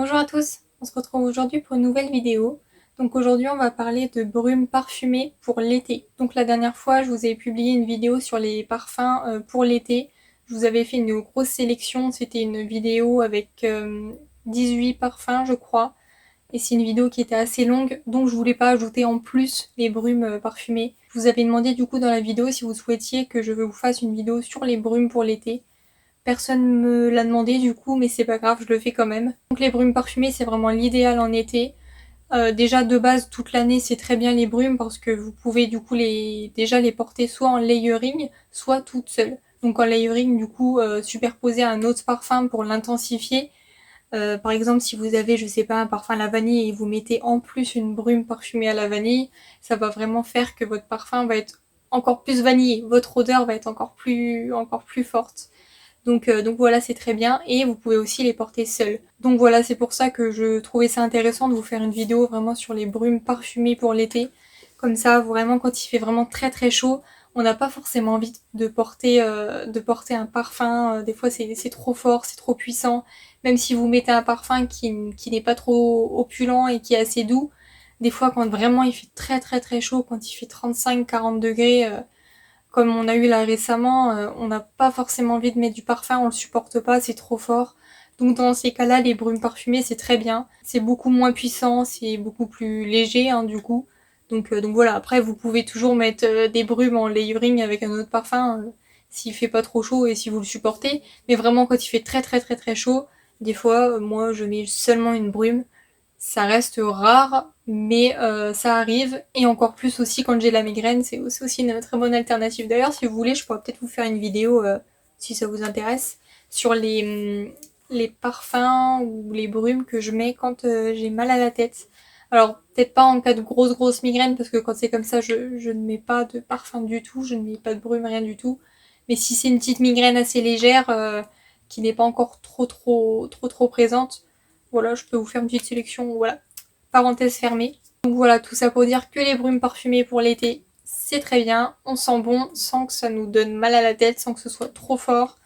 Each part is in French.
Bonjour à tous, on se retrouve aujourd'hui pour une nouvelle vidéo. Donc aujourd'hui on va parler de brumes parfumées pour l'été. Donc la dernière fois je vous ai publié une vidéo sur les parfums pour l'été. Je vous avais fait une grosse sélection, c'était une vidéo avec 18 parfums je crois. Et c'est une vidéo qui était assez longue, donc je voulais pas ajouter en plus les brumes parfumées. Je vous avais demandé du coup dans la vidéo si vous souhaitiez que je vous fasse une vidéo sur les brumes pour l'été. Personne me l'a demandé du coup, mais c'est pas grave, je le fais quand même. Donc les brumes parfumées, c'est vraiment l'idéal en été. Déjà de base, toute l'année, c'est très bien les brumes parce que vous pouvez du coup déjà les porter soit en layering, soit toutes seules. Donc en layering, du coup, superposer à un autre parfum pour l'intensifier. Par exemple, si vous avez, je sais pas, un parfum à la vanille et vous mettez en plus une brume parfumée à la vanille, ça va vraiment faire que votre parfum va être encore plus vanillé. Votre odeur va être encore plus forte. Donc voilà, c'est très bien. Et vous pouvez aussi les porter seuls. Donc voilà, c'est pour ça que je trouvais ça intéressant de vous faire une vidéo vraiment sur les brumes parfumées pour l'été. Comme ça, vraiment, quand il fait vraiment très très chaud, on n'a pas forcément envie de porter un parfum. Des fois, c'est trop fort, c'est trop puissant. Même si vous mettez un parfum qui n'est pas trop opulent et qui est assez doux, des fois, quand vraiment il fait très très très chaud, quand il fait 35-40 degrés, comme on a eu là récemment, on n'a pas forcément envie de mettre du parfum, on le supporte pas, c'est trop fort. Donc dans ces cas-là, les brumes parfumées, c'est très bien. C'est beaucoup moins puissant, c'est beaucoup plus léger hein, du coup. Donc voilà, après vous pouvez toujours mettre des brumes en layering avec un autre parfum s'il fait pas trop chaud et si vous le supportez. Mais vraiment quand il fait très très très très chaud, des fois moi je mets seulement une brume. Ça reste rare, mais ça arrive. Et encore plus aussi quand j'ai la migraine, c'est aussi une très bonne alternative. D'ailleurs, si vous voulez, je pourrais peut-être vous faire une vidéo, si ça vous intéresse, sur les parfums ou les brumes que je mets quand j'ai mal à la tête. Alors, peut-être pas en cas de grosse migraine, parce que quand c'est comme ça, je ne mets pas de parfum du tout, je ne mets pas de brume, rien du tout. Mais si c'est une petite migraine assez légère, qui n'est pas encore trop présente, voilà, je peux vous faire une petite sélection, voilà, parenthèse fermée. Donc voilà, tout ça pour dire que les brumes parfumées pour l'été, c'est très bien, on sent bon sans que ça nous donne mal à la tête, sans que ce soit trop fort,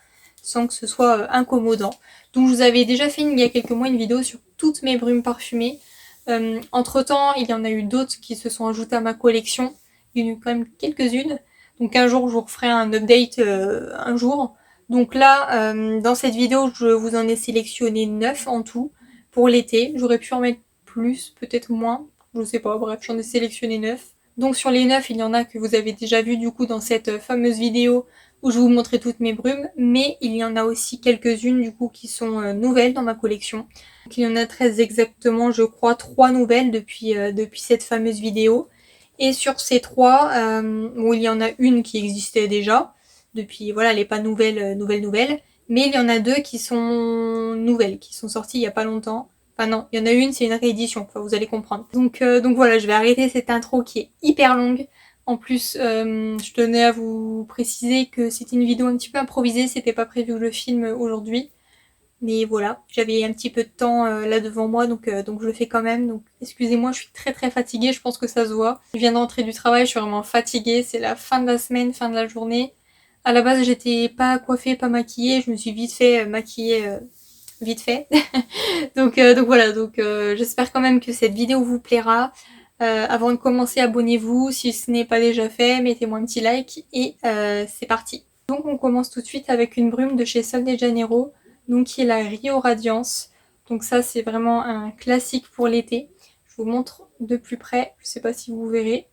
sans que ce soit incommodant. Donc je vous avais déjà fait il y a quelques mois une vidéo sur toutes mes brumes parfumées. Entre temps, il y en a eu d'autres qui se sont ajoutées à ma collection. Il y en a eu quand même quelques-unes. Donc un jour, je vous referai un update un jour. Donc là, dans cette vidéo, je vous en ai sélectionné 9 en tout pour l'été. J'aurais pu en mettre plus, peut-être moins. Je sais pas, bref, j'en ai sélectionné 9. Donc sur les 9, il y en a que vous avez déjà vu du coup dans cette fameuse vidéo où je vous montrais toutes mes brumes. Mais il y en a aussi quelques-unes du coup qui sont nouvelles dans ma collection. Donc, il y en a très exactement, je crois, 3 nouvelles depuis cette fameuse vidéo. Et sur ces 3, bon, il y en a une qui existait déjà. Depuis, voilà, elle n'est pas nouvelle. Mais il y en a 2 qui sont nouvelles, qui sont sorties il n'y a pas longtemps. Enfin non, il y en a une, c'est une réédition, enfin vous allez comprendre. Donc voilà, je vais arrêter cette intro qui est hyper longue. En plus, je tenais à vous préciser que c'était une vidéo un petit peu improvisée, c'était pas prévu que je le filme aujourd'hui. Mais voilà, j'avais un petit peu de temps là devant moi, donc je le fais quand même. Donc excusez-moi, je suis très très fatiguée, je pense que ça se voit. Je viens d'entrer du travail, je suis vraiment fatiguée, c'est la fin de la semaine, fin de la journée. À la base, j'étais pas coiffée, pas maquillée, je me suis vite fait maquiller vite fait. Donc voilà, j'espère quand même que cette vidéo vous plaira. Avant de commencer, abonnez-vous si ce n'est pas déjà fait, mettez-moi un petit like et c'est parti. Donc on commence tout de suite avec une brume de chez Sol de Janeiro, donc qui est la Rio Radiance. Donc ça c'est vraiment un classique pour l'été. Je vous montre de plus près, je sais pas si vous verrez.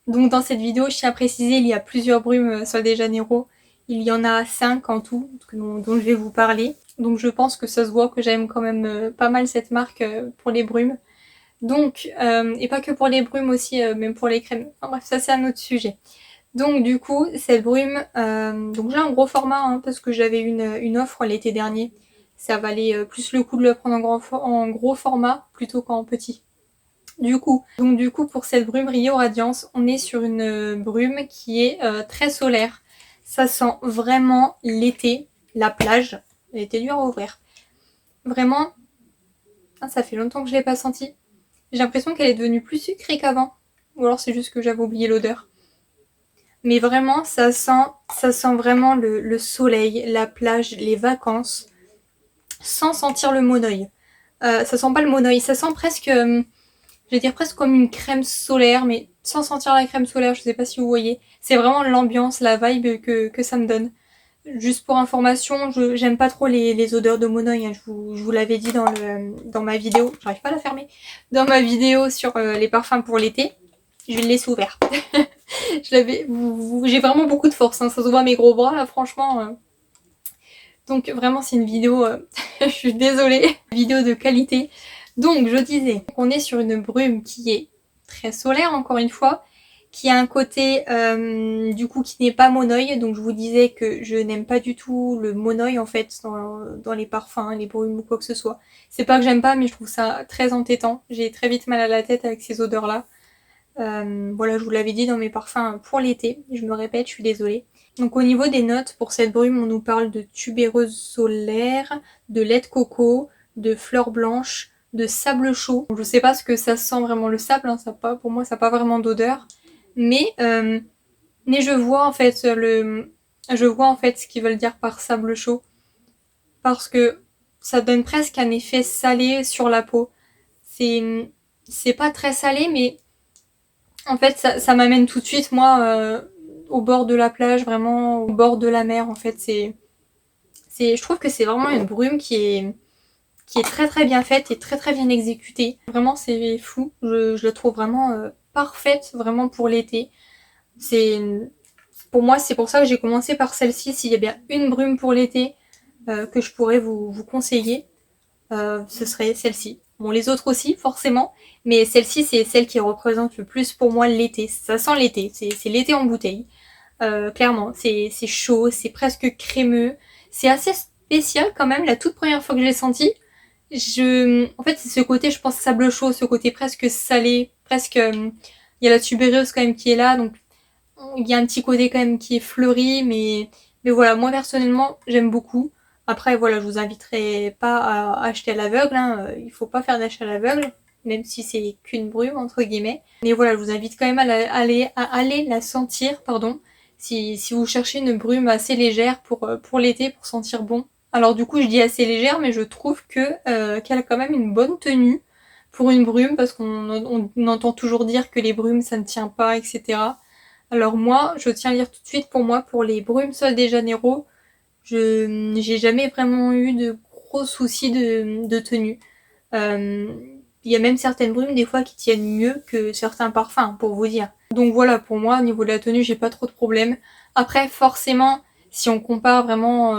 Donc dans cette vidéo, je tiens à préciser, il y a plusieurs brumes Sol de Janeiro. Il y en a 5 en tout dont je vais vous parler. Donc je pense que ça se voit que j'aime quand même pas mal cette marque pour les brumes. Donc, et pas que pour les brumes aussi, même pour les crèmes. Enfin bref, ça c'est un autre sujet. Donc du coup, cette brume, donc j'ai un gros format hein, parce que j'avais une offre l'été dernier. Ça valait plus le coup de le prendre en gros format plutôt qu'en petit. Du coup, pour cette brume Rio Radiance, on est sur une brume qui est très solaire. Ça sent vraiment l'été, la plage. Elle était dure à ouvrir. Vraiment, ça fait longtemps que je l'ai pas sentie. J'ai l'impression qu'elle est devenue plus sucrée qu'avant. Ou alors c'est juste que j'avais oublié l'odeur. Mais vraiment, ça sent vraiment le soleil, la plage, les vacances. sans sentir le monoeil. Ça sent pas le monoeil, ça sent presque, je vais dire presque comme une crème solaire, mais sans sentir la crème solaire, je sais pas si vous voyez. C'est vraiment l'ambiance, la vibe que ça me donne. Juste pour information, j'aime pas trop les odeurs de monoeil, hein. Je vous l'avais dit dans ma vidéo, j'arrive pas à la fermer, dans ma vidéo sur les parfums pour l'été. Je vais le laisser ouvert. J'ai vraiment beaucoup de force, hein. Ça se voit mes gros bras là, franchement. Donc vraiment c'est une vidéo, je suis désolée, vidéo de qualité. Donc je disais qu'on est sur une brume qui est très solaire encore une fois, qui a un côté du coup qui n'est pas monoeil. Donc je vous disais que je n'aime pas du tout le monoeil en fait dans les parfums, hein, les brumes ou quoi que ce soit. C'est pas que j'aime pas, mais je trouve ça très entêtant. J'ai très vite mal à la tête avec ces odeurs là. Voilà, je vous l'avais dit dans mes parfums pour l'été, je me répète, je suis désolée. Donc au niveau des notes, pour cette brume, on nous parle de tubéreuse solaire, de lait de coco, de fleurs blanches, de sable chaud. Je sais pas ce que ça sent vraiment le sable, hein, pour moi ça n'a pas vraiment d'odeur. Mais je vois en fait ce qu'ils veulent dire par sable chaud. Parce que ça donne presque un effet salé sur la peau. C'est pas très salé, mais en fait, ça m'amène tout de suite, moi, au bord de la plage, vraiment au bord de la mer. En fait, je trouve que c'est vraiment une brume qui est très très bien faite et très très bien exécutée. Vraiment, c'est fou. Je la trouve vraiment parfaite, vraiment pour l'été. C'est, pour moi, c'est pour ça que j'ai commencé par celle-ci. S'il y a bien une brume pour l'été que je pourrais vous conseiller, ce serait celle-ci. Bon, les autres aussi, forcément, mais celle-ci, c'est celle qui représente le plus pour moi l'été. Ça sent l'été, c'est l'été en bouteille. Clairement, c'est chaud, c'est presque crémeux. C'est assez spécial quand même, la toute première fois que je l'ai senti. En fait, c'est ce côté, je pense, sable chaud, ce côté presque salé, presque... Il y a la tubéreuse quand même qui est là, donc il y a un petit côté quand même qui est fleuri, mais voilà, moi personnellement, j'aime beaucoup. Après, voilà, je vous inviterai pas à acheter à l'aveugle, hein. Il faut pas faire d'achat à l'aveugle, même si c'est qu'une brume, entre guillemets. Mais voilà, je vous invite quand même à aller la sentir, pardon, si vous cherchez une brume assez légère pour l'été, pour sentir bon. Alors du coup, je dis assez légère, mais je trouve qu'elle a quand même une bonne tenue pour une brume, parce qu'on entend toujours dire que les brumes, ça ne tient pas, etc. Alors moi, je tiens à dire tout de suite, pour moi, pour les brumes Sol de Janeiro, j'ai jamais vraiment eu de gros soucis de tenue. Il y a même certaines brumes des fois qui tiennent mieux que certains parfums, pour vous dire. Donc voilà, pour moi, au niveau de la tenue, j'ai pas trop de problèmes. Après, forcément, si on compare vraiment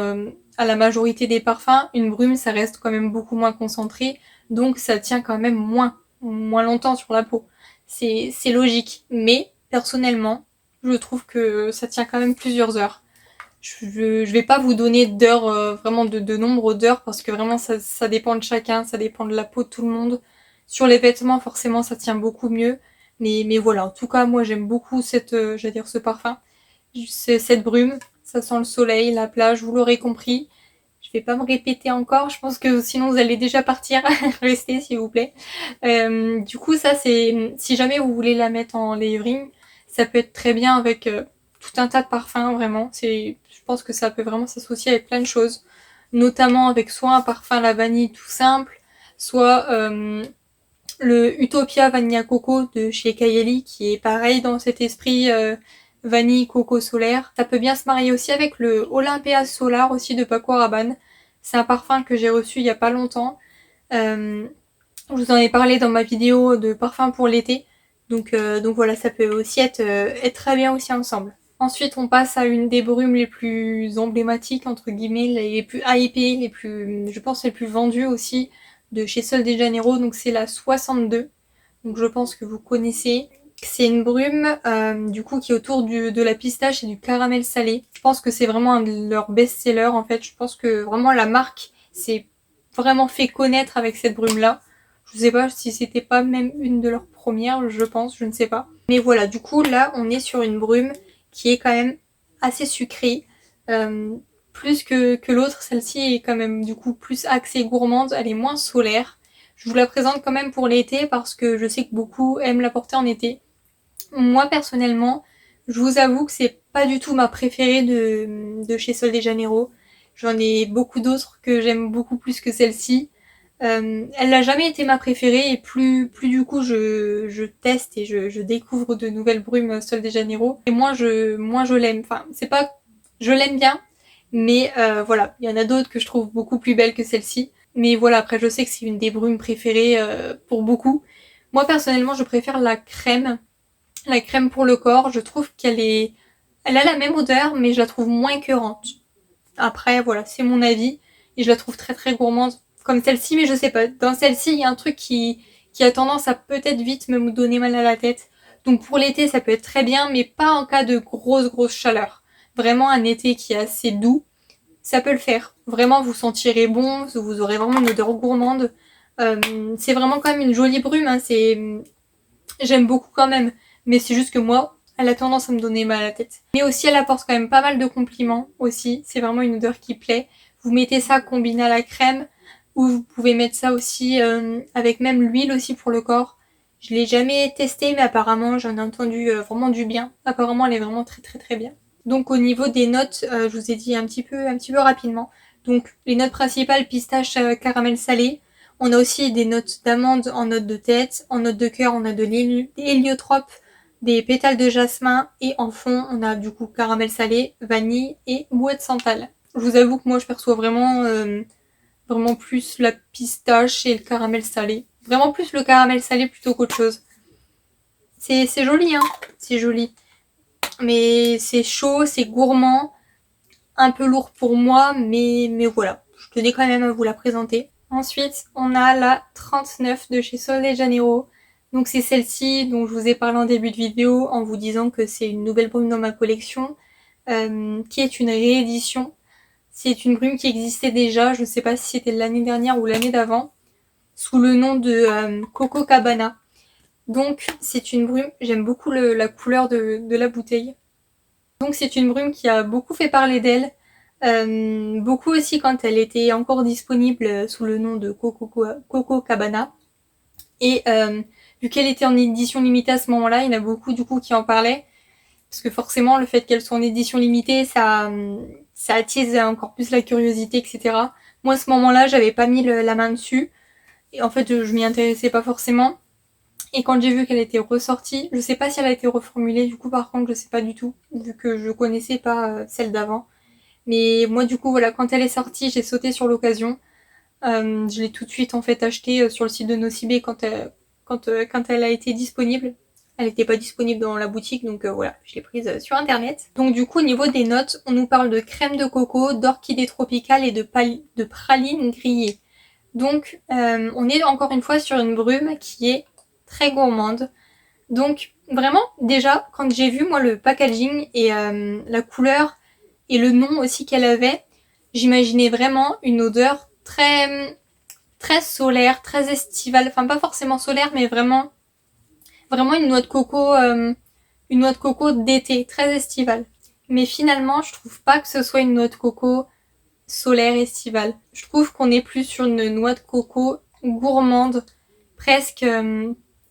à la majorité des parfums, une brume, ça reste quand même beaucoup moins concentré, donc ça tient quand même moins longtemps sur la peau. C'est logique. Mais, personnellement, je trouve que ça tient quand même plusieurs heures. Je vais pas vous donner d'heures, vraiment de nombre d'heures, parce que vraiment ça dépend de chacun, ça dépend de la peau de tout le monde. Sur les vêtements, forcément, ça tient beaucoup mieux. Mais voilà, en tout cas, moi j'aime beaucoup j'allais dire ce parfum. C'est cette brume, ça sent le soleil, la plage, vous l'aurez compris. Je vais pas me répéter encore, je pense que sinon vous allez déjà partir. Restez s'il vous plaît. Du coup, ça c'est, si jamais vous voulez la mettre en layering, ça peut être très bien avec tout un tas de parfums, vraiment. Je pense que ça peut vraiment s'associer avec plein de choses. Notamment avec soit un parfum à la vanille tout simple, soit le Utopia Vanilla Coco de chez Kayeli, qui est pareil dans cet esprit vanille coco solaire. Ça peut bien se marier aussi avec le Olympia Solar aussi de Paco Rabanne. C'est un parfum que j'ai reçu il y a pas longtemps. Je vous en ai parlé dans ma vidéo de parfum pour l'été. Donc voilà, ça peut aussi être très bien aussi ensemble. Ensuite, on passe à une des brumes les plus emblématiques, entre guillemets, les plus hypées, je pense les plus vendues aussi, de chez Sol de Janeiro. Donc c'est la 62. Donc je pense que vous connaissez. C'est une brume du coup qui est autour de la pistache et du caramel salé. Je pense que c'est vraiment un de leurs best-sellers en fait. Je pense que vraiment la marque s'est vraiment fait connaître avec cette brume là. Je sais pas si c'était pas même une de leurs premières, je pense, je ne sais pas. Mais voilà, du coup là on est sur une brume qui est quand même assez sucrée. Plus que l'autre, celle-ci est quand même du coup plus axée gourmande, elle est moins solaire. Je vous la présente quand même pour l'été parce que je sais que beaucoup aiment la porter en été. Moi personnellement, je vous avoue que c'est pas du tout ma préférée de chez Sol de Janeiro. J'en ai beaucoup d'autres que j'aime beaucoup plus que celle-ci. Elle n'a jamais été ma préférée et plus du coup je teste et je découvre de nouvelles brumes Sol de Janeiro et moins je l'aime. Enfin, c'est pas... Je l'aime bien, mais voilà, il y en a d'autres que je trouve beaucoup plus belles que celle-ci. Mais voilà, après je sais que c'est une des brumes préférées pour beaucoup. Moi personnellement je préfère la crème. La crème pour le corps, je trouve elle a la même odeur mais je la trouve moins écœurante. Après voilà, c'est mon avis et je la trouve très très gourmande comme celle-ci, mais je sais pas. Dans celle-ci, il y a un truc qui a tendance à peut-être vite me donner mal à la tête. Donc pour l'été, ça peut être très bien, mais pas en cas de grosse chaleur. Vraiment un été qui est assez doux, ça peut le faire. Vraiment, vous sentirez bon, vous aurez vraiment une odeur gourmande. C'est vraiment quand même une jolie brume, hein. J'aime beaucoup quand même, mais c'est juste que moi, elle a tendance à me donner mal à la tête. Mais aussi, elle apporte quand même pas mal de compliments aussi. C'est vraiment une odeur qui plaît. Vous mettez ça combiné à la crème, ou vous pouvez mettre ça aussi avec même l'huile aussi pour le corps. Je l'ai jamais testé, mais apparemment j'en ai entendu vraiment du bien. Apparemment elle est vraiment très très très bien. Donc au niveau des notes, je vous ai dit un petit peu rapidement. Donc les notes principales, pistache, caramel salé. On a aussi des notes d'amande en note de tête. En note de cœur, on a de l'héliotrope, des pétales de jasmin. Et en fond, on a du coup caramel salé, vanille et bouée de santal. Je vous avoue que moi je perçois vraiment plus la pistache et le caramel salé. Vraiment plus le caramel salé plutôt qu'autre chose. C'est joli, hein. C'est joli. Mais c'est chaud, c'est gourmand. Un peu lourd pour moi, mais voilà. Je tenais quand même à vous la présenter. Ensuite, on a la 39 de chez Sol de Janeiro. Donc c'est celle-ci dont je vous ai parlé en début de vidéo en vous disant que c'est une nouvelle brume dans ma collection, qui est une réédition. C'est une brume qui existait déjà, je ne sais pas si c'était l'année dernière ou l'année d'avant, sous le nom de Coco Cabana. Donc c'est une brume, j'aime beaucoup la couleur de la bouteille. Donc c'est une brume qui a beaucoup fait parler d'elle, beaucoup aussi quand elle était encore disponible sous le nom de Coco Cabana. Et vu qu'elle était en édition limitée à ce moment-là, il y en a beaucoup du coup qui en parlaient. Parce que forcément, le fait qu'elle soit en édition limitée, ça attise encore plus la curiosité, etc. Moi, à ce moment-là, j'avais pas mis la main dessus. Et en fait, je m'y intéressais pas forcément. Et quand j'ai vu qu'elle était ressortie, je sais pas si elle a été reformulée, du coup, par contre, je sais pas du tout, vu que je connaissais pas celle d'avant. Mais moi, du coup, voilà, quand elle est sortie, j'ai sauté sur l'occasion. Je l'ai tout de suite, en fait, achetée sur le site de Nocibé quand elle a été disponible. Elle n'était pas disponible dans la boutique, donc voilà, je l'ai prise sur internet. Donc du coup, au niveau des notes, on nous parle de crème de coco, d'orchidée tropicale et de praline grillée. Donc on est encore une fois sur une brume qui est très gourmande. Donc vraiment, déjà, quand j'ai vu moi le packaging et la couleur et le nom aussi qu'elle avait, j'imaginais vraiment une odeur très solaire, très estivale. Enfin pas forcément solaire, mais vraiment une noix de coco d'été, très estivale. Mais finalement, je trouve pas que ce soit une noix de coco solaire estivale. Je trouve qu'on est plus sur une noix de coco gourmande, presque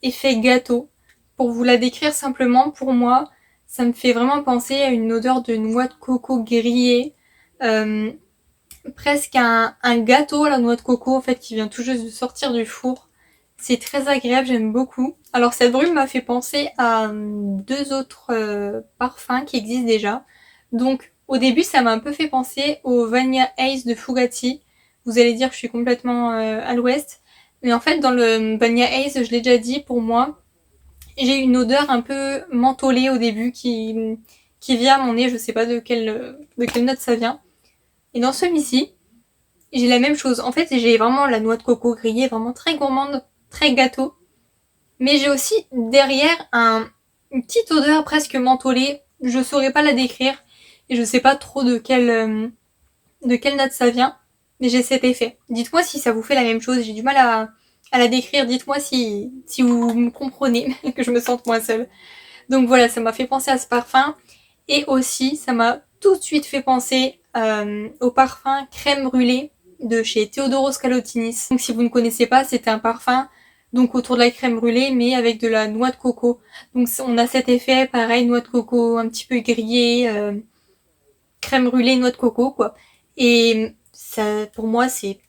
effet gâteau. Pour vous la décrire simplement, pour moi, ça me fait vraiment penser à une odeur de noix de coco grillée, euh, presque un gâteau à la noix de coco en fait qui vient tout juste de sortir du four. C'est très agréable, j'aime beaucoup. Alors cette brume m'a fait penser à deux autres parfums qui existent déjà. Donc au début ça m'a un peu fait penser au Vanilla Ace de Fugatti. Vous allez dire que je suis complètement à l'ouest. Mais en fait dans le Vanilla Ace, je l'ai déjà dit, pour moi, j'ai une odeur un peu mentholée au début qui vient à mon nez, je sais pas de quelle note ça vient. Et dans celui-ci, j'ai la même chose. En fait, j'ai vraiment la noix de coco grillée, vraiment très gourmande, très gâteau. Mais j'ai aussi derrière une petite odeur presque mentholée. Je saurais pas la décrire. Et je sais pas trop de quelle note ça vient. Mais j'ai cet effet. Dites-moi si ça vous fait la même chose. J'ai du mal à la décrire. Dites-moi si vous me comprenez, que je me sente moins seule. Donc voilà, ça m'a fait penser à ce parfum. Et aussi, ça m'a tout de suite fait penser au parfum crème brûlée de chez Theodoros Kalottinis. Donc si vous ne connaissez pas, c'était un parfum donc autour de la crème brûlée, mais avec de la noix de coco. Donc on a cet effet, pareil, noix de coco un petit peu grillée, crème brûlée, noix de coco, quoi. Et ça, pour moi, c'est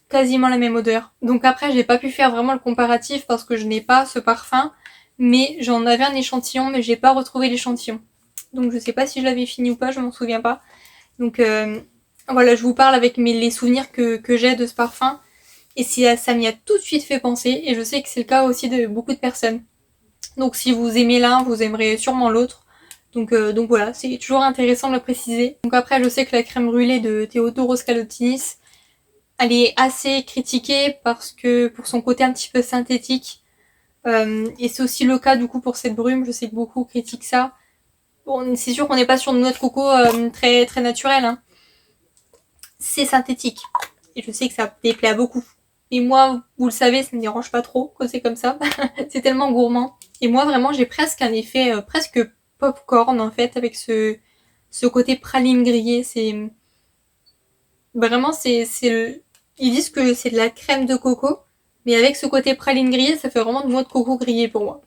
quasiment la même odeur. Donc après, j'ai pas pu faire vraiment le comparatif parce que je n'ai pas ce parfum, mais j'en avais un échantillon, mais j'ai pas retrouvé l'échantillon. Donc je sais pas si je l'avais fini ou pas, je m'en souviens pas. Donc voilà, je vous parle avec les souvenirs que j'ai de ce parfum. Et ça m'y a tout de suite fait penser, et je sais que c'est le cas aussi de beaucoup de personnes. Donc si vous aimez l'un, vous aimerez sûrement l'autre. Donc voilà, c'est toujours intéressant de le préciser. Donc après, je sais que la crème brûlée de Theodoros Kalottinis, elle est assez critiquée parce que pour son côté un petit peu synthétique. Et c'est aussi le cas du coup pour cette brume, je sais que beaucoup critiquent ça. Bon, c'est sûr qu'on n'est pas sur une noix de coco très très naturelle, hein. C'est synthétique. Et je sais que ça déplaît à beaucoup. Mais moi, vous le savez, ça me dérange pas trop quand c'est comme ça. C'est tellement gourmand. Et moi, vraiment, j'ai presque un effet presque popcorn en fait avec ce côté praline grillée. C'est vraiment ils disent que c'est de la crème de coco, mais avec ce côté praline grillée, ça fait vraiment de noix de coco grillée pour moi.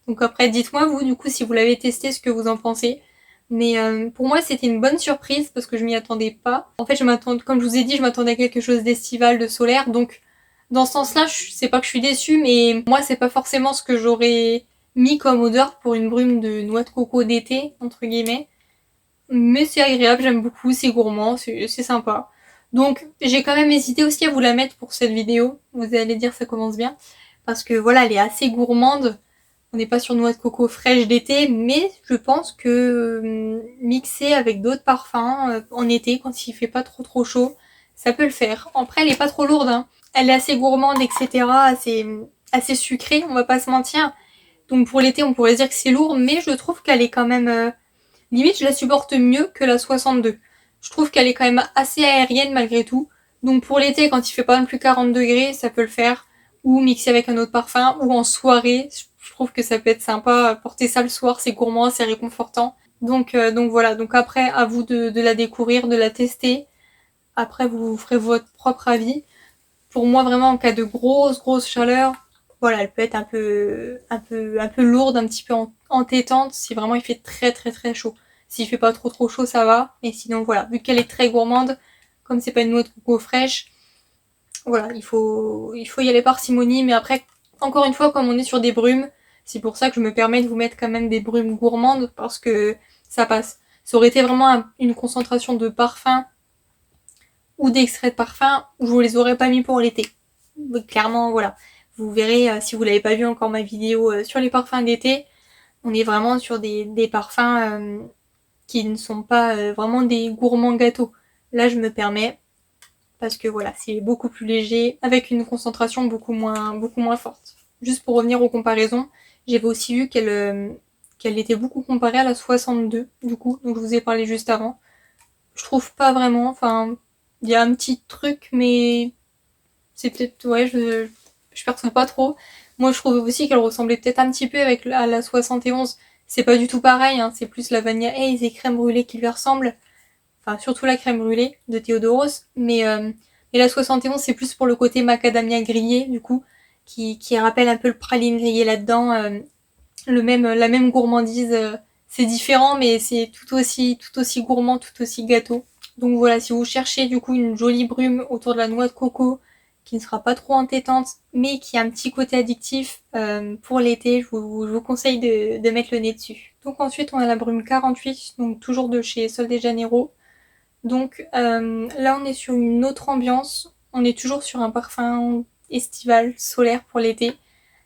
Donc après, dites-moi vous du coup si vous l'avez testé, ce que vous en pensez. Mais pour moi, c'était une bonne surprise parce que je m'y attendais pas. En fait, comme je vous ai dit, je m'attendais à quelque chose d'estival, de solaire. Donc, dans ce sens-là, c'est pas que je suis déçue, mais moi, c'est pas forcément ce que j'aurais mis comme odeur pour une brume de noix de coco d'été, entre guillemets. Mais c'est agréable, j'aime beaucoup, c'est gourmand, c'est sympa. Donc, j'ai quand même hésité aussi à vous la mettre pour cette vidéo. Vous allez dire ça commence bien. Parce que voilà, elle est assez gourmande. On n'est pas sur noix de coco fraîche d'été, mais je pense que mixer avec d'autres parfums en été, quand il fait pas trop trop chaud, ça peut le faire. Après, elle est pas trop lourde, hein. Elle est assez gourmande, etc. Assez sucrée, on va pas se mentir. Donc pour l'été, on pourrait dire que c'est lourd, mais je trouve qu'elle est quand même... limite, je la supporte mieux que la 62. Je trouve qu'elle est quand même assez aérienne malgré tout. Donc pour l'été, quand il fait pas non plus 40 degrés, ça peut le faire. Ou mixer avec un autre parfum, ou en soirée, je trouve que ça peut être sympa. Porter ça le soir, c'est gourmand, c'est réconfortant. Donc voilà, donc après, à vous de la découvrir, de la tester. Après, vous ferez votre propre avis. Pour moi, vraiment, en cas de grosse chaleur, voilà, elle peut être un peu lourde, un petit peu entêtante si vraiment il fait très très très chaud. S'il fait pas trop trop chaud, ça va. Mais sinon, voilà, vu qu'elle est très gourmande, comme c'est pas une noix de coco fraîche, voilà, il faut y aller parcimonie. Mais après, encore une fois, comme on est sur des brumes, c'est pour ça que je me permets de vous mettre quand même des brumes gourmandes parce que ça passe. Ça aurait été vraiment une concentration de parfum ou d'extraits de parfum, je vous les aurais pas mis pour l'été. Clairement, voilà. Vous verrez, si vous l'avez pas vu encore ma vidéo sur les parfums d'été, on est vraiment sur des parfums qui ne sont pas vraiment des gourmands gâteaux. Là, je me permets, parce que voilà, c'est beaucoup plus léger, avec une concentration beaucoup moins forte. Juste pour revenir aux comparaisons, j'avais aussi vu qu'elle était beaucoup comparée à la 62, du coup, donc je vous ai parlé juste avant. Je trouve pas vraiment, enfin, il y a un petit truc, mais c'est peut-être, ouais, je perçois pas trop. Moi, je trouve aussi qu'elle ressemblait peut-être un petit peu avec la 71. C'est pas du tout pareil, hein, c'est plus la Vanilla Haze et crème brûlée qui lui ressemble. Enfin, surtout la crème brûlée de Theodoros. Mais la 71, c'est plus pour le côté macadamia grillé, du coup, qui rappelle un peu le praline grillé là-dedans. La même gourmandise. C'est différent, mais c'est tout aussi gourmand, tout aussi gâteau. Donc voilà, si vous cherchez du coup une jolie brume autour de la noix de coco, qui ne sera pas trop entêtante, mais qui a un petit côté addictif pour l'été, je vous conseille de mettre le nez dessus. Donc ensuite, on a la brume 48, donc toujours de chez Sol de Janeiro. Donc là, on est sur une autre ambiance. On est toujours sur un parfum estival, solaire pour l'été.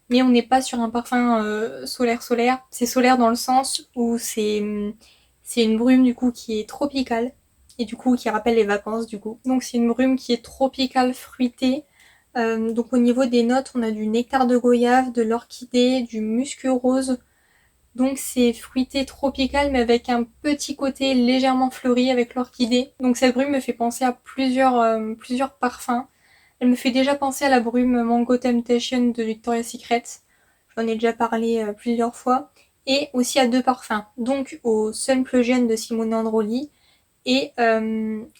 Mais on n'est pas sur un parfum solaire. C'est solaire dans le sens où c'est une brume du coup qui est tropicale et du coup qui rappelle les vacances du coup. Donc c'est une brume qui est tropicale, fruitée. Donc au niveau des notes, on a du nectar de goyave, de l'orchidée, du musc rose. Donc c'est fruité tropical mais avec un petit côté légèrement fleuri avec l'orchidée. Donc cette brume me fait penser à plusieurs parfums. Elle me fait déjà penser à la brume Mango Temptation de Victoria's Secret. J'en ai déjà parlé plusieurs fois. Et aussi à deux parfums. Donc au Sunplusion de Simone Androli et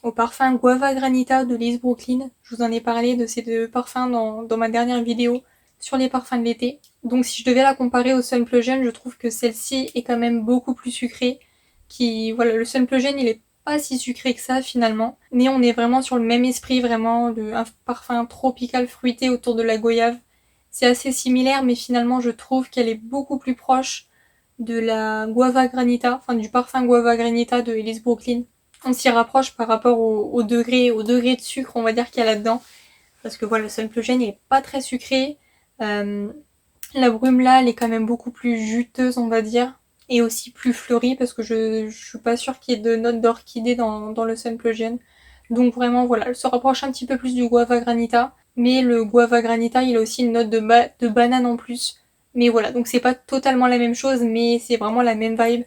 au parfum Guava Granita de Liz Brooklyn. Je vous en ai parlé de ces deux parfums dans ma dernière vidéo sur les parfums de l'été. Donc si je devais la comparer au Sunplusion, je trouve que celle-ci est quand même beaucoup plus sucrée. Voilà, le Sunplusion il est pas si sucré que ça finalement. Mais on est vraiment sur le même esprit, vraiment un parfum tropical fruité autour de la goyave. C'est assez similaire, mais finalement je trouve qu'elle est beaucoup plus proche de la Guava Granita, enfin du parfum Guava Granita de Elise Brooklyn. On s'y rapproche par rapport au degré de sucre, on va dire, qu'il y a là-dedans. Parce que voilà, le Sunplugène n'est pas très sucré. La brume là, elle est quand même beaucoup plus juteuse, on va dire. Et aussi plus fleurie, parce que je suis pas sûre qu'il y ait de notes d'orchidée dans le Sunplugène. Donc vraiment, voilà, elle se rapproche un petit peu plus du Guava Granita. Mais le Guava Granita, il a aussi une note de banane en plus. Mais voilà, donc c'est pas totalement la même chose, mais c'est vraiment la même vibe.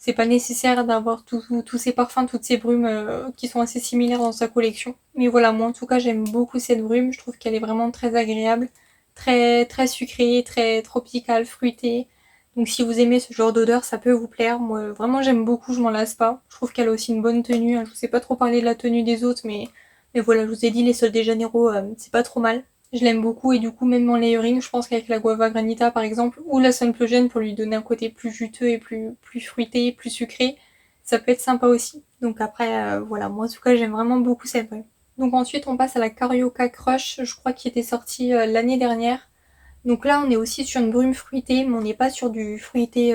C'est pas nécessaire d'avoir tous ces parfums, toutes ces brumes qui sont assez similaires dans sa collection. Mais voilà, moi en tout cas j'aime beaucoup cette brume, je trouve qu'elle est vraiment très agréable, très sucrée, très tropicale, fruitée. Donc si vous aimez ce genre d'odeur, ça peut vous plaire. Moi vraiment j'aime beaucoup, je m'en lasse pas. Je trouve qu'elle a aussi une bonne tenue. Je vous ai pas trop parlé de la tenue des autres, mais voilà, je vous ai dit les Sol de Janeiro, c'est pas trop mal. Je l'aime beaucoup et du coup même en layering, je pense qu'avec la Guava Granita par exemple, ou la Sunplugène pour lui donner un côté plus juteux et plus fruité, plus sucré, ça peut être sympa aussi. Donc après, voilà, moi en tout cas j'aime vraiment beaucoup cette brume. Donc ensuite on passe à la Carioca Crush, je crois qu'il était sorti l'année dernière. Donc là on est aussi sur une brume fruitée, mais on n'est pas sur du fruité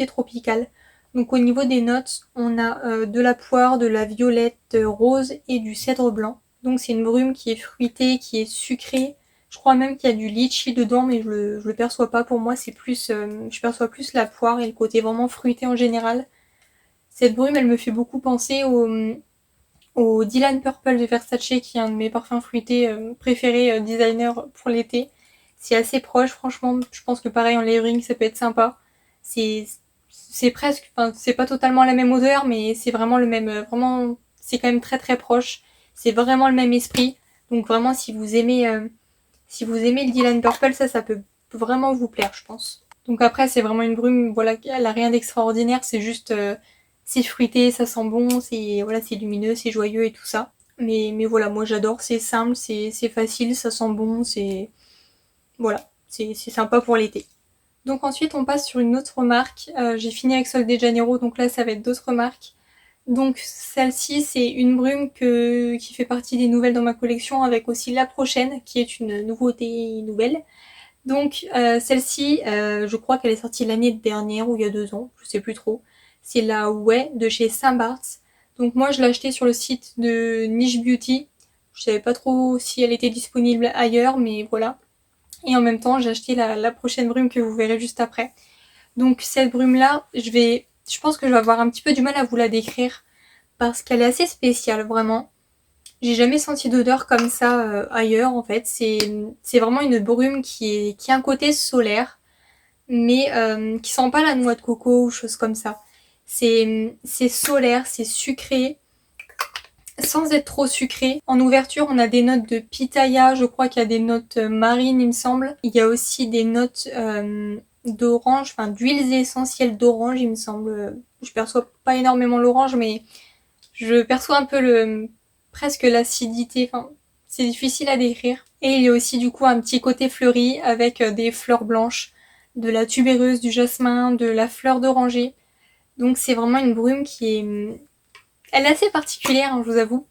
tropical. Donc au niveau des notes, on a de la poire, de la violette rose et du cèdre blanc. Donc c'est une brume qui est fruitée, qui est sucrée. Je crois même qu'il y a du litchi dedans, mais je le perçois pas. Pour moi, c'est plus, je perçois plus la poire et le côté vraiment fruité en général. Cette brume, elle me fait beaucoup penser au Dylan Purple de Versace, qui est un de mes parfums fruités préférés designer pour l'été. C'est assez proche, franchement. Je pense que pareil en layering, ça peut être sympa. C'est c'est presque, enfin c'est pas totalement la même odeur, mais c'est vraiment le même, vraiment, c'est quand même très proche. C'est vraiment le même esprit. Donc vraiment, si vous aimez le Dylan Purple, ça peut vraiment vous plaire, je pense. Donc après, c'est vraiment une brume, voilà, elle a rien d'extraordinaire, c'est juste, c'est fruité, ça sent bon, c'est voilà, c'est lumineux, c'est joyeux et tout ça. Mais voilà, moi j'adore, c'est simple, c'est facile, ça sent bon, c'est voilà, c'est sympa pour l'été. Donc ensuite, on passe sur une autre marque. J'ai fini avec Sol de Janeiro, donc là, ça va être d'autres marques. Donc celle-ci, c'est une brume qui fait partie des nouvelles dans ma collection, avec aussi la prochaine, qui est une nouveauté nouvelle. Donc celle-ci, je crois qu'elle est sortie l'année dernière ou il y a 2 ans, je sais plus trop. C'est la Way de chez Saint Barts. Donc moi, je l'ai achetée sur le site de Niche Beauty. Je savais pas trop si elle était disponible ailleurs, mais voilà. Et en même temps, j'ai acheté la prochaine brume que vous verrez juste après. Donc cette brume-là, je pense que je vais avoir un petit peu du mal à vous la décrire parce qu'elle est assez spéciale, vraiment. J'ai jamais senti d'odeur comme ça ailleurs, en fait. C'est vraiment une brume qui a un côté solaire, mais qui sent pas la noix de coco ou choses comme ça. C'est solaire, c'est sucré, sans être trop sucré. En ouverture, on a des notes de pitaya, je crois qu'il y a des notes marines, il me semble. Il y a aussi des notes d'orange, enfin d'huiles essentielles d'orange, il me semble. Je perçois pas énormément l'orange, mais je perçois un peu presque l'acidité. Enfin, c'est difficile à décrire. Et il y a aussi du coup un petit côté fleuri avec des fleurs blanches, de la tubéreuse, du jasmin, de la fleur d'oranger. Donc c'est vraiment une brume elle est assez particulière, hein, je vous avoue.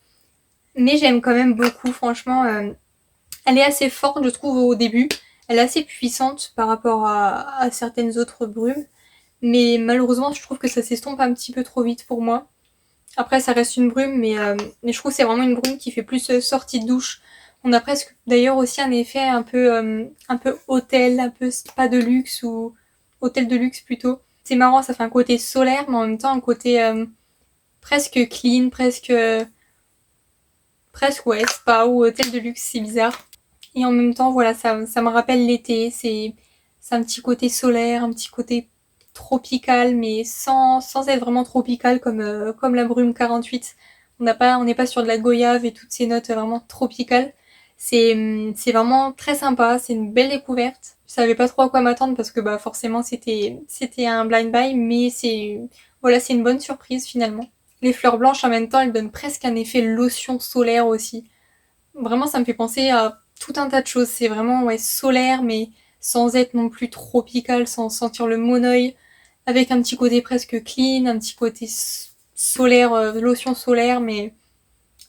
Mais j'aime quand même beaucoup, franchement. Elle est assez forte, je trouve, au début. Elle est assez puissante par rapport à certaines autres brumes. Mais malheureusement, je trouve que ça s'estompe un petit peu trop vite pour moi. Après, ça reste une brume, mais je trouve que c'est vraiment une brume qui fait plus sortie de douche. On a presque d'ailleurs aussi un effet un peu hôtel, un peu spa de luxe ou hôtel de luxe plutôt. C'est marrant, ça fait un côté solaire, mais en même temps un côté presque clean, presque ouais, spa ou hôtel de luxe, c'est bizarre. Et en même temps, voilà, ça me rappelle l'été, c'est un petit côté solaire, un petit côté tropical, mais sans être vraiment tropical comme la brume 48. On n'est pas sur de la goyave et toutes ces notes vraiment tropicales. C'est vraiment très sympa, c'est une belle découverte. Je savais pas trop à quoi m'attendre parce que bah forcément c'était un blind buy, mais voilà, c'est une bonne surprise finalement. Les fleurs blanches en même temps, elles donnent presque un effet lotion solaire aussi. Vraiment, ça me fait penser à tout un tas de choses. C'est vraiment ouais, solaire, mais sans être non plus tropical, sans sentir le monoeil, avec un petit côté presque clean, un petit côté solaire, lotion solaire, mais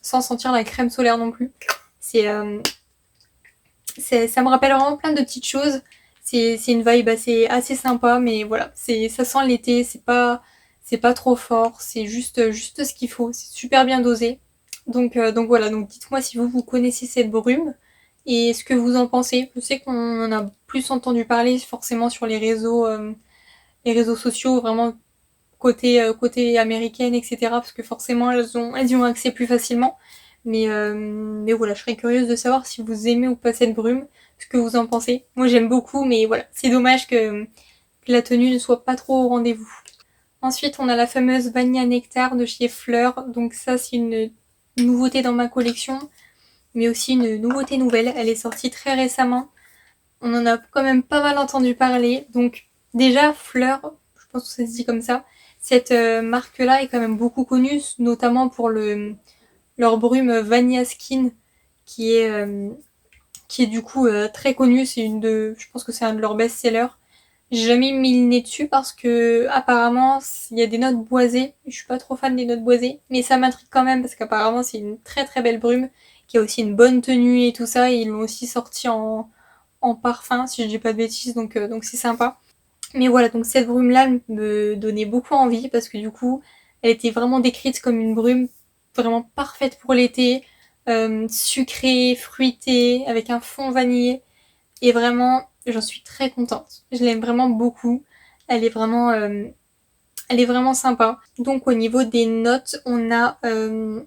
sans sentir la crème solaire non plus. Ça me rappelle vraiment plein de petites choses. C'est une vibe assez sympa, mais voilà, ça sent l'été, c'est pas trop fort, c'est juste ce qu'il faut, c'est super bien dosé. Donc voilà, donc dites-moi si vous connaissez cette brume et ce que vous en pensez. Je sais qu'on en a plus entendu parler forcément sur les réseaux sociaux, vraiment côté américaine, etc. Parce que forcément elles y ont accès plus facilement. Mais voilà, je serais curieuse de savoir si vous aimez ou pas cette brume, ce que vous en pensez. Moi j'aime beaucoup, mais voilà, c'est dommage que la tenue ne soit pas trop au rendez-vous. Ensuite, on a la fameuse Vanilla Nectar de chez Fleur. Donc ça, c'est une nouveauté dans ma collection, mais aussi une nouveauté nouvelle. Elle est sortie très récemment. On en a quand même pas mal entendu parler. Donc déjà, Fleur, je pense que ça se dit comme ça, cette marque-là est quand même beaucoup connue, notamment pour leur brume Vanilla Skin, qui est, euh, qui est du coup très connue. Je pense que c'est un de leurs best-sellers. J'ai jamais mis le nez dessus parce que apparemment il y a des notes boisées. Je suis pas trop fan des notes boisées, mais ça m'intrigue quand même parce qu'apparemment c'est une très très belle brume qui a aussi une bonne tenue et tout ça. Et ils l'ont aussi sorti en parfum si je dis pas de bêtises, donc c'est sympa. Mais voilà, donc cette brume là me donnait beaucoup envie parce que du coup elle était vraiment décrite comme une brume vraiment parfaite pour l'été, sucrée, fruitée, avec un fond vanillé. Et vraiment, j'en suis très contente. Je l'aime vraiment beaucoup. Elle est vraiment, euh, Elle est vraiment sympa. Donc au niveau des notes, on a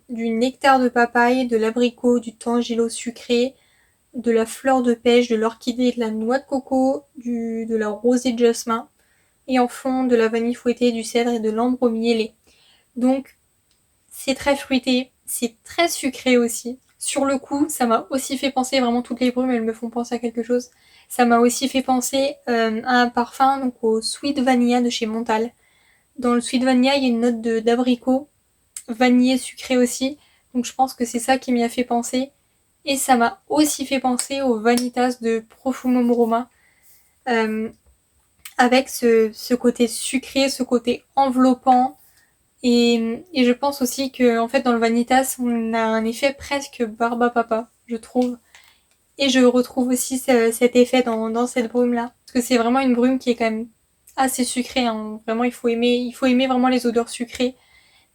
du nectar de papaye, de l'abricot, du tangelo sucré, de la fleur de pêche, de l'orchidée, de la noix de coco, de la rosée de jasmin. Et en fond, de la vanille fouettée, du cèdre et de l'ambre mielé. Donc c'est très fruité, c'est très sucré aussi. Sur le coup, ça m'a aussi fait penser, vraiment toutes les brumes, elles me font penser à quelque chose. Ça m'a aussi fait penser à un parfum, donc au Sweet Vanilla de chez Montal. Dans le Sweet Vanilla, il y a une note d'abricot, vanillé sucré aussi. Donc je pense que c'est ça qui m'y a fait penser. Et ça m'a aussi fait penser au Vanitas de Profumum Roma. euh, avec ce côté sucré, ce côté enveloppant, et je pense aussi que en fait dans le Vanitas on a un effet presque barbe à papa, je trouve. Et je retrouve aussi cet effet dans cette brume là. Parce que c'est vraiment une brume qui est quand même assez sucrée, hein. Vraiment il faut aimer vraiment les odeurs sucrées.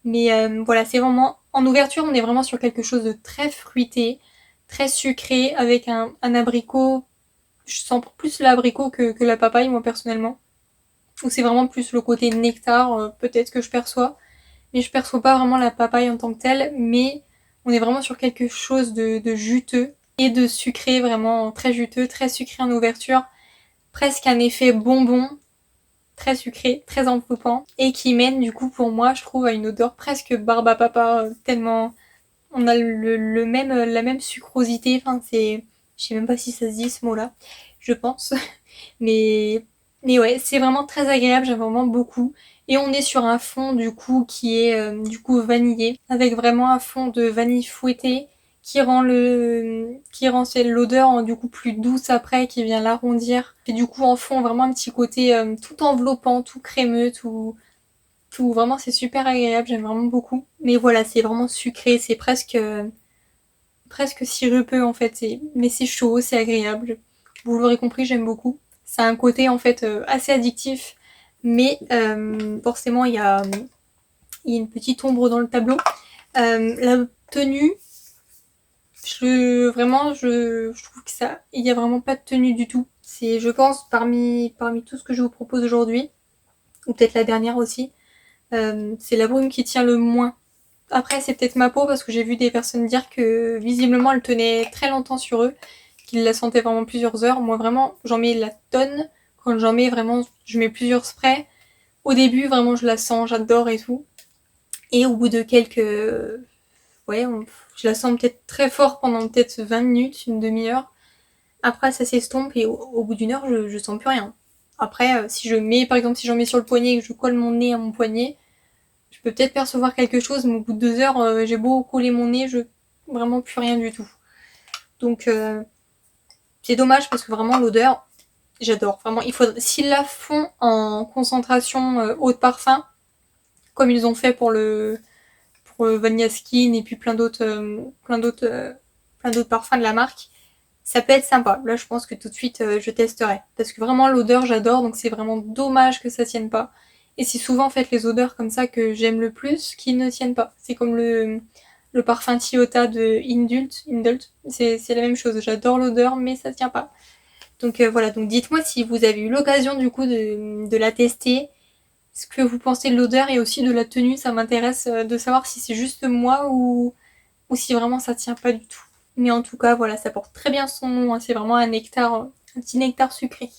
Mais voilà, c'est vraiment. En ouverture on est vraiment sur quelque chose de très fruité, très sucré, avec un abricot. Je sens plus l'abricot que la papaye moi personnellement. Ou c'est vraiment plus le côté nectar peut-être que je perçois, mais je perçois pas vraiment la papaye en tant que telle, mais on est vraiment sur quelque chose de juteux et de sucré, vraiment très juteux, très sucré en ouverture, presque un effet bonbon, très sucré, très enveloppant, et qui mène du coup pour moi, je trouve, à une odeur presque barbe à papa, tellement on a la même sucrosité, enfin je sais même pas si ça se dit ce mot-là, je pense, mais, mais ouais, c'est vraiment très agréable, j'aime vraiment beaucoup. Et on est sur un fond du coup qui est du coup vanillé, avec vraiment un fond de vanille fouettée qui rend l'odeur du coup plus douce après, qui vient l'arrondir. Et du coup en fond vraiment un petit côté tout enveloppant, tout crémeux, tout vraiment c'est super agréable, j'aime vraiment beaucoup. Mais voilà, c'est vraiment sucré, c'est presque sirupeux en fait, mais c'est chaud, c'est agréable. Vous l'aurez compris, j'aime beaucoup. Ça a un côté en fait assez addictif, mais forcément il y a une petite ombre dans le tableau. La tenue, je trouve que ça, il y a vraiment pas de tenue du tout. C'est, je pense, parmi tout ce que je vous propose aujourd'hui, ou peut-être la dernière aussi, c'est la brume qui tient le moins. Après, c'est peut-être ma peau parce que j'ai vu des personnes dire que visiblement elle tenait très longtemps sur eux, qu'ils la sentaient vraiment plusieurs heures. Moi, vraiment, j'en mets la tonne. Quand j'en mets vraiment, je mets plusieurs sprays. Au début, vraiment, je la sens, j'adore et tout. Et au bout de ouais, je la sens peut-être très fort pendant peut-être 20 minutes, une demi-heure. Après, ça s'estompe et au bout d'une heure, je sens plus rien. Après, si je mets, par exemple, si j'en mets sur le poignet et que je colle mon nez à mon poignet, je peux peut-être percevoir quelque chose, mais au bout de 2 heures, j'ai beau coller mon nez, je vraiment plus rien du tout. Donc c'est dommage parce que vraiment l'odeur, j'adore. Vraiment, s'ils la font en concentration haut de parfum, comme ils ont fait pour le Vanilla Skin et puis plein d'autres parfums de la marque, ça peut être sympa. Là, je pense que tout de suite, je testerai. Parce que vraiment, l'odeur, j'adore, donc c'est vraiment dommage que ça tienne pas. Et c'est souvent, en fait, les odeurs comme ça que j'aime le plus qui ne tiennent pas. C'est comme le parfum Toyota de Indult. C'est la même chose. J'adore l'odeur, mais ça tient pas. Donc voilà, donc dites-moi si vous avez eu l'occasion du coup de la tester, ce que vous pensez de l'odeur et aussi de la tenue. Ça m'intéresse de savoir si c'est juste moi ou si vraiment ça tient pas du tout. Mais en tout cas, voilà, ça porte très bien son nom, hein. C'est vraiment un nectar, un petit nectar sucré.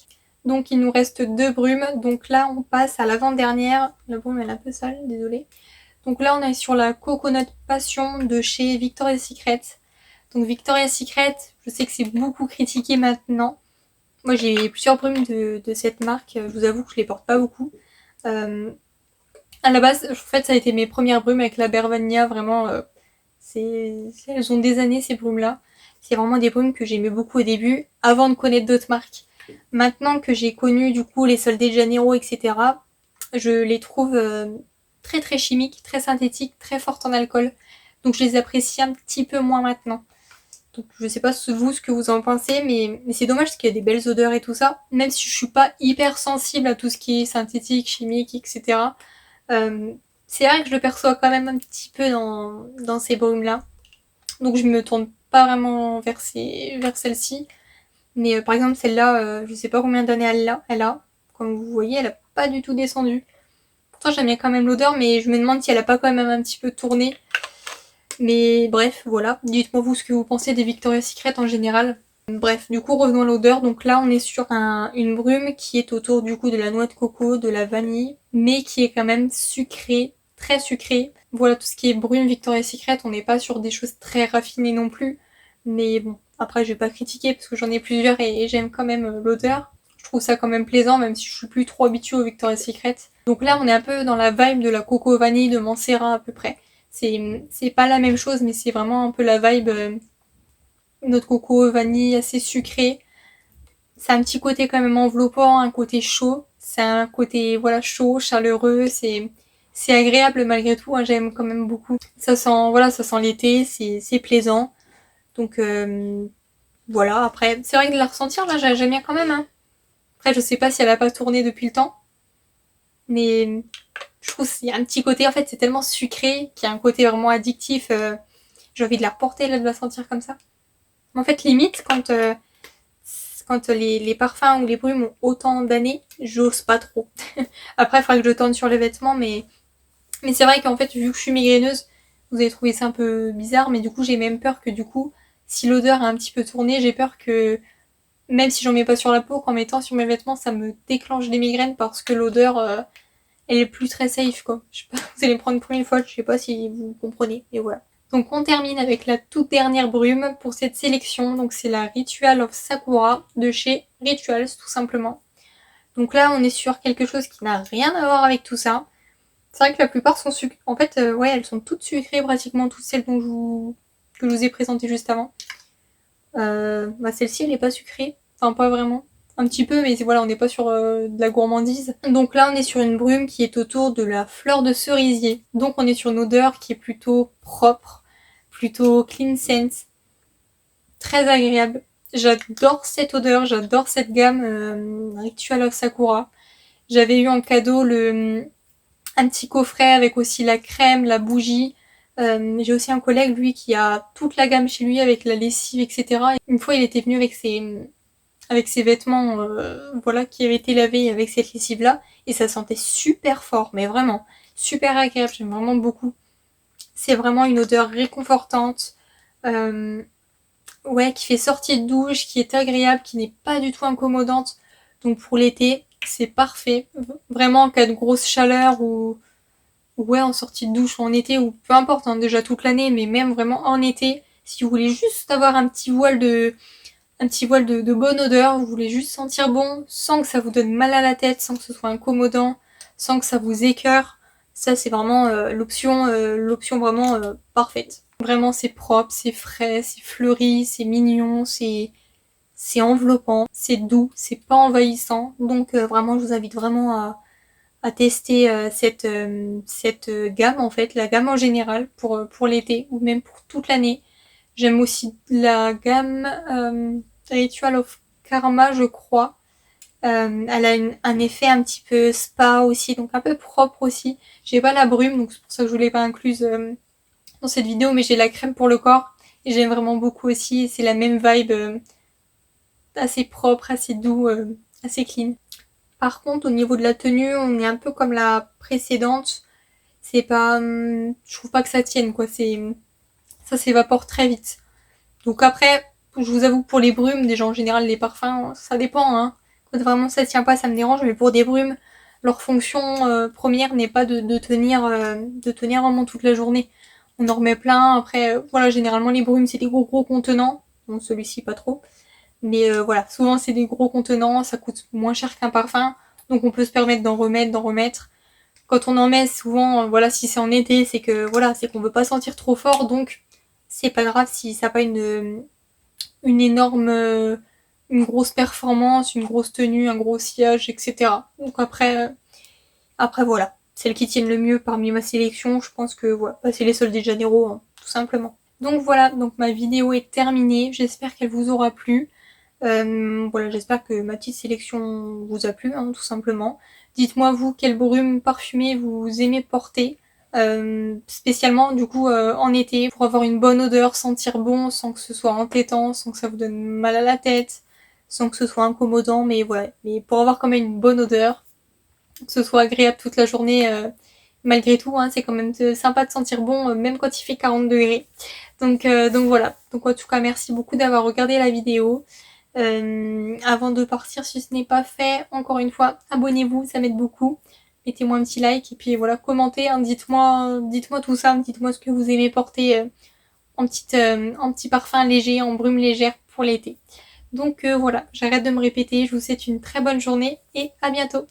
Donc il nous reste 2 brumes. Donc là, on passe à l'avant-dernière. La brume, elle est un peu sale, désolée. Donc là, on est sur la Coconut Passion de chez Victoria's Secret. Donc Victoria's Secret, je sais que c'est beaucoup critiqué maintenant. Moi, j'ai plusieurs brumes de cette marque. Je vous avoue que je les porte pas beaucoup. À la base, en fait, ça a été mes premières brumes avec la Bervania. Vraiment, elles ont des années, ces brumes-là. C'est vraiment des brumes que j'aimais beaucoup au début, avant de connaître d'autres marques. Maintenant que j'ai connu, du coup, les Sol de Janeiro, etc., je les trouve très très chimiques, très synthétiques, très fortes en alcool. Donc je les apprécie un petit peu moins maintenant. Donc je sais pas vous ce que vous en pensez, mais c'est dommage parce qu'il y a des belles odeurs et tout ça. Même si je suis pas hyper sensible à tout ce qui est synthétique, chimique, etc. C'est vrai que je le perçois quand même un petit peu dans ces brumes-là. Donc je me tourne pas vraiment vers celle-ci. Mais par exemple celle-là, je sais pas combien d'années elle a. Comme vous voyez, elle a pas du tout descendu. Pourtant j'aime bien quand même l'odeur, mais je me demande si elle a pas quand même un petit peu tourné. Mais bref, voilà. Dites-moi vous ce que vous pensez des Victoria's Secret en général. Bref, du coup revenons à l'odeur. Donc là on est sur une brume qui est autour du coup de la noix de coco, de la vanille, mais qui est quand même sucrée, très sucrée. Voilà, tout ce qui est brume Victoria's Secret, on n'est pas sur des choses très raffinées non plus. Mais bon, après je vais pas critiquer parce que j'en ai plusieurs et j'aime quand même l'odeur. Je trouve ça quand même plaisant même si je suis plus trop habituée au Victoria's Secret. Donc là on est un peu dans la vibe de la coco vanille de Mancera à peu près. C'est pas la même chose mais c'est vraiment un peu la vibe notre coco vanille assez sucré. C'est un petit côté quand même enveloppant, un côté chaud. C'est un côté voilà chaud, chaleureux, c'est agréable malgré tout, hein, j'aime quand même beaucoup. Ça sent l'été, c'est plaisant. Donc voilà, après c'est vrai que de la ressentir là, j'aime bien quand même, hein. Après je sais pas si elle a pas tourné depuis le temps. Mais je trouve qu'il y a un petit côté, en fait c'est tellement sucré qu'il y a un côté vraiment addictif. J'ai envie de la reporter là, de la sentir comme ça. En fait limite quand les parfums ou les brumes ont autant d'années, j'ose pas trop. Après, il faudra que je tente sur les vêtements, mais c'est vrai qu'en fait, vu que je suis migraineuse, vous avez trouvé ça un peu bizarre, mais du coup, j'ai même peur que du coup, si l'odeur a un petit peu tourné, j'ai peur que, même si j'en mets pas sur la peau, qu'en mettant sur mes vêtements, ça me déclenche des migraines parce que l'odeur, elle est plus très safe, quoi. Je sais pas, vous allez me prendre pour une fois, je sais pas si vous comprenez, et voilà. Donc on termine avec la toute dernière brume pour cette sélection. Donc c'est la Ritual of Sakura de chez Rituals tout simplement. Donc là on est sur quelque chose qui n'a rien à voir avec tout ça. C'est vrai que la plupart sont sucrées. En fait ouais elles sont toutes sucrées pratiquement, toutes celles que je vous ai présentées juste avant. Celle-ci elle n'est pas sucrée. Enfin pas vraiment. Un petit peu mais voilà on n'est pas sur de la gourmandise. Donc là on est sur une brume qui est autour de la fleur de cerisier. Donc on est sur une odeur qui est plutôt propre, plutôt clean scent, très agréable. J'adore cette odeur, j'adore cette gamme Ritual of Sakura. J'avais eu en cadeau un petit coffret avec aussi la crème, la bougie. J'ai aussi un collègue, lui, qui a toute la gamme chez lui avec la lessive, etc. Une fois, il était venu avec ses vêtements voilà, qui avaient été lavés avec cette lessive-là. Et ça sentait super fort, mais vraiment, super agréable. J'aime vraiment beaucoup. C'est vraiment une odeur réconfortante. Ouais, qui fait sortie de douche, qui est agréable, qui n'est pas du tout incommodante. Donc pour l'été, c'est parfait. Vraiment en cas de grosse chaleur ou ouais, en sortie de douche ou en été ou peu importe, hein, déjà toute l'année, mais même vraiment en été, si vous voulez juste avoir un petit voile de bonne odeur, vous voulez juste sentir bon, sans que ça vous donne mal à la tête, sans que ce soit incommodant, sans que ça vous écœure. Ça c'est vraiment l'option vraiment parfaite. Vraiment c'est propre, c'est frais, c'est fleuri, c'est mignon, c'est enveloppant, c'est doux, c'est pas envahissant. Donc vraiment je vous invite vraiment à tester cette gamme en fait, la gamme en général pour l'été ou même pour toute l'année. J'aime aussi la gamme Ritual of Karma, je crois. Elle a un effet un petit peu spa aussi, donc un peu propre aussi. J'ai pas la brume, donc c'est pour ça que je ne l'ai pas incluse dans cette vidéo, mais j'ai la crème pour le corps et j'aime vraiment beaucoup aussi. C'est la même vibe, assez propre, assez doux, assez clean. Par contre, au niveau de la tenue, on est un peu comme la précédente. C'est pas, je trouve pas que ça tienne quoi. Ça s'évapore très vite. Donc après, je vous avoue que pour les brumes, déjà en général les parfums, ça dépend. Hein. Quand vraiment ça tient pas, ça me dérange. Mais pour des brumes, leur fonction première n'est pas de tenir vraiment toute la journée. On en remet plein. Après, voilà, généralement les brumes c'est des gros contenants. Bon, celui-ci pas trop. Mais voilà, souvent c'est des gros contenants, ça coûte moins cher qu'un parfum. Donc on peut se permettre d'en remettre. Quand on en met, souvent, voilà, si c'est en été, c'est que voilà, c'est qu'on veut pas sentir trop fort. Donc c'est pas grave si ça n'a pas une énorme, une grosse performance, une grosse tenue, un gros sillage, etc. Donc après voilà, celles qui tiennent le mieux parmi ma sélection, je pense que voilà, c'est les Sol de Janeiro, hein, tout simplement. Donc voilà, donc ma vidéo est terminée, j'espère qu'elle vous aura plu. Voilà, j'espère que ma petite sélection vous a plu, hein, tout simplement. Dites-moi vous quel brume parfumé vous aimez porter. Spécialement du coup en été pour avoir une bonne odeur, sentir bon sans que ce soit entêtant, sans que ça vous donne mal à la tête, sans que ce soit incommodant, mais voilà, mais pour avoir quand même une bonne odeur, que ce soit agréable toute la journée malgré tout, hein, c'est quand même sympa de sentir bon même quand il fait 40 degrés. Donc voilà, donc en tout cas merci beaucoup d'avoir regardé la vidéo. Avant de partir, si ce n'est pas fait, encore une fois, abonnez-vous, ça m'aide beaucoup. Mettez-moi un petit like et puis voilà, commentez, hein, dites-moi tout ça, dites-moi ce que vous aimez porter en petit parfum léger, en brume légère pour l'été. Donc voilà, j'arrête de me répéter, je vous souhaite une très bonne journée et à bientôt.